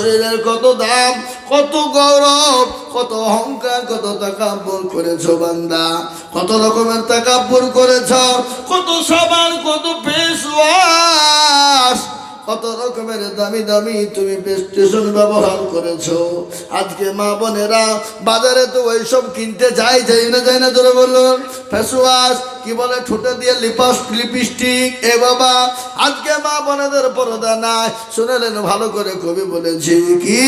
শরীরের কত দাম, কত গৌরব, কত অহংকার, কত তাকাব্বুর করেছো বান্দা, কত রকমের তাকাব্বুর করেছো, কত সাবান, কত ফেস ওয়াশ, কত রকমের দামি দামি তুমি প্রেস্টেশন ব্যবহার করেছো। আজকে মা বোনেরা বাজারে তো ওইসব কিনতে যায় না ধরে বলুন, ফেস ওয়াশ, কি বলে ঠোঁটে দিয়ে লিপস্টিক। এ বাবা, আজকে মা বোনেদের পর্দা নাই। শুনলেন ভালো করে, কবি বলেছি কি,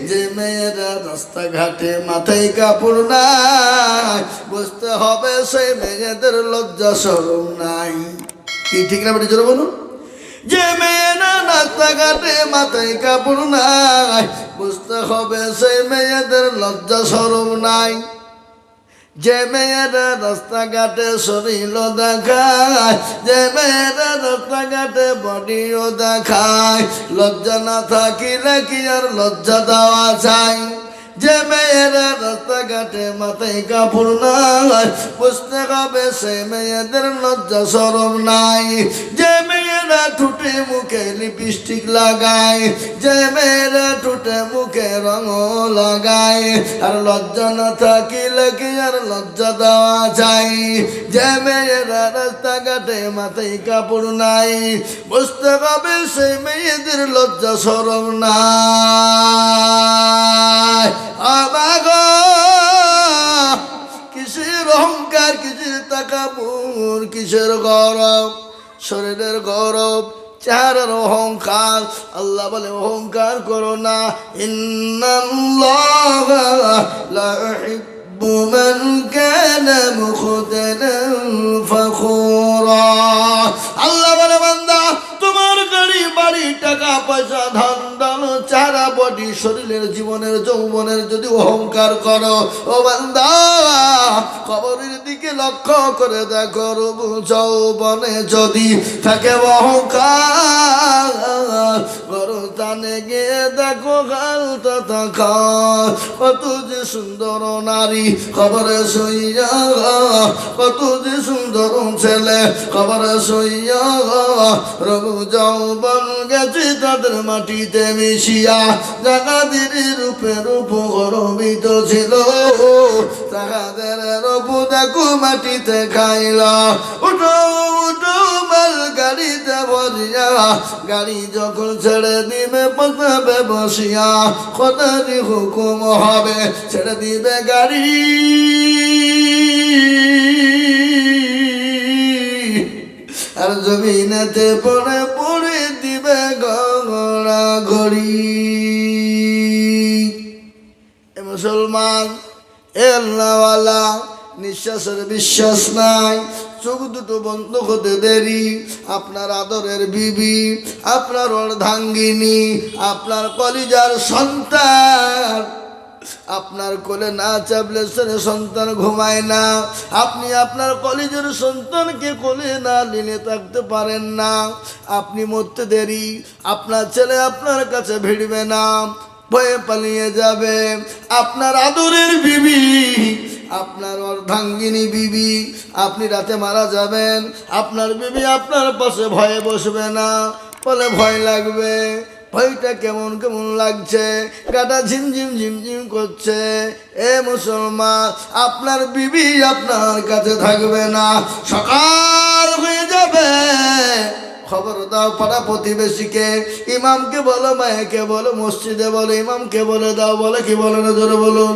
যে মেয়েরা রাস্তাঘাটে মাথায় কাপড় নাই, বুঝতে হবে সেই মেয়েদের লজ্জা শরম নাই। কি ঠিক না বেটি জোরে বলুন? যে মেয়েরা রাস্তাঘাটে মাথায় কাপড় নাই, বুঝতে হবে সেই মেয়েদের লজ্জা শরম নাই। যে মেয়েরা রাস্তাঘাটে শরীর দেখায়, যে মেয়েরা রাস্তাঘাটে বডিও দেখায়, লজ্জা না থাকিলে কি আর লজ্জা দেওয়া যায়? যে মেয়েরা রাস্তাঘাটে মাথায় কাপড় নাই, বুঝতে হবে সে মেয়েদের লজ্জা শরম নাই। যে মেয়েরা ঠোঁটে মুখে লিপস্টিক লাগায়, যে মেয়েরা ঠোঁটে মুখে রঙ লাগায়, আর লজ্জা না থাকিলে কি আর লজ্জা দেওয়া যায়? যে মেয়েরা রাস্তাঘাটে মাথায় কাপড় নাই, বুঝতে হবে সেই মেয়েদের লজ্জা শরম নাই। আমাগো কিসের অহংকার, কিসের তাকাব্বুর, কিসের গৌরব, শরীরের গৌরব, চেহারার অহংকার। আল্লাহ বলে অহংকার করো না। ইন্নাল্লাহা লা ইউহিব্বু মান কানা মুখতালান ফাখুরা। আল্লাহ বলে বান্দা, তোমার গাড়ি বাড়ি টাকা পয়সা ধন দন চেহারা বডি শরীরের জীবনের যৌবনের যদি অহংকার করো, ও বান্দা কবরের দিকে লক্ষ্য করে দেখো, রূপ যৌবনে যদি থাকে অহংকার, গরতানে গিয়ে দেখো গালটা থাকা, কত যে সুন্দর নারী কবরে শুইয়া, কত যে সুন্দর ছেলে কবরে শুইয়া, রূপ যৌবন গেছে তাদের মাটিতে মিশিয়া, জাগাদের রূপে রূপ গর্বিত ছিল, তাহাদের রূপ দেখো মাটিতে খাইলা। উঠো উঠো মাল গাড়িতে বসিয়া, গাড়ি যখন ছেড়ে দিবে বসবে বসিয়া, খোদারি হুকুম হবে ছেড়ে দিবে গাড়ি, আর জমিনেতে পড়ে পড়ে দিবে গড়া গড়ি। এ মুসলমান, এ আল্লাহওয়ালা, নিঃশ্বাসের বিশ্বাস নাই, চোখ দুটো বন্ধ হতে দেরি, আপনার আদরের বিবি, আপনার অর্ধাঙ্গিনী, আপনার কলিজার সন্তান আপনার কোলে না চাপলে ছেলে সন্তান ঘুমায় না। আপনি আপনার কলিজার সন্তানকে কোলে না নিলে থাকতে পারেন না। আপনি মরতে দেরি, আপনার ছেলে আপনার কাছে ভিড়বে না, ভয়ে পালিয়ে যাবে। আপনার আদরের বিবি, আপনার অর্ধাঙ্গিনী বিবি, আপনি রাতে মারা যাবেন, আপনার বিবি আপনার পাশে ভয়ে বসবে না, বলে ভয় লাগবে। ভয়টা কেমন কেমন লাগছে, গাটা ঝিমঝিম ঝিমঝিম করছে। এ মুসলমান, আপনার বিবি আপনার কাছে থাকবে না, সকাল হয়ে যাবে। খবর দাও পাড়া প্রতিবেশীকে, ইমামকে বলো, মায়েকে বলো, মসজিদে বলো, ইমামকে বলে দাও। বলে কি বলে না জোরে বলুন?